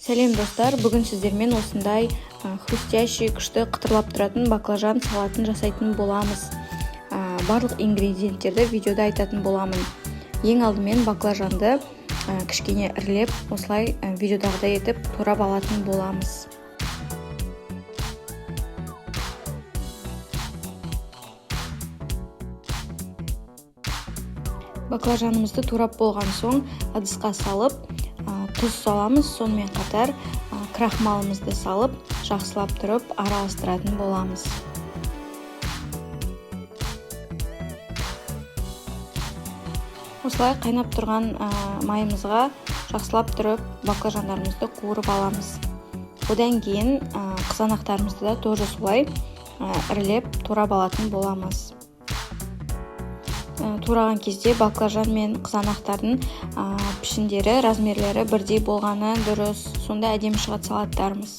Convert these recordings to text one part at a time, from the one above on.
Сәлем достар, бүгін сіздермен осындай хрустящий, күшті қытырлап тұратын баклажан салатын жасайтын боламыз. Барлық ингредиенттерді видеода айтатын боламын. Ең алдымен баклажанды кішкене ірілеп, осылай видеодағыдай етіп турап алатын боламыз. Баклажанымызды турап болған соң ыдысқа салып, тұз саламыз, сонымен қатар крахмалымызды салып, жақсылап тұрып араластыратын боламыз. Осылай қайнап тұрған майымызға жақсылап тұрып баклажандарымызды қуырып аламыз. Одан кейін қызанақтарымызды да тоже солай ірілеп турап алатын боламыз. Тураған кезде баклажан мен қызанақтардың пішіндері, размерлері бірдей болғаны дұрыс, сонда әдемі шығады салаттарымыз.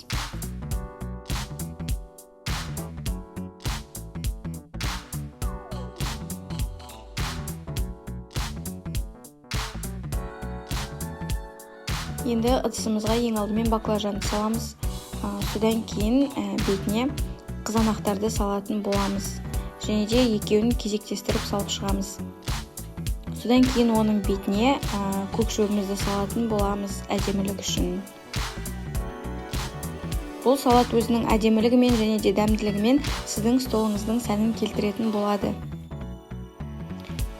Енді ыдысымызға ең алдымен баклажанды саламыз. Содан кейін бетіне қызанақтарды салатын боламыз. Және де екеуін кезектестіріп салып шығамыз. Содан кейін оның бетіне көк шөбімізді салатын боламыз әдемілік үшін. Бұл салат өзінің әдемілігімен және де дәмділігімен сіздің столыңыздың сәнін келтіретін болады.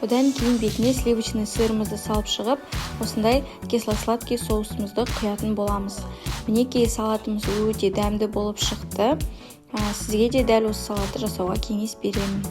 Одан кейін бетіне сливочный сырымызды салып шығып, осындай кисло-сладкий соусымызды құятын боламыз. Мінекей салатымыз өте дәмді болып шықты. Сізге де дәл осы салатты жасауға кеңес беремін.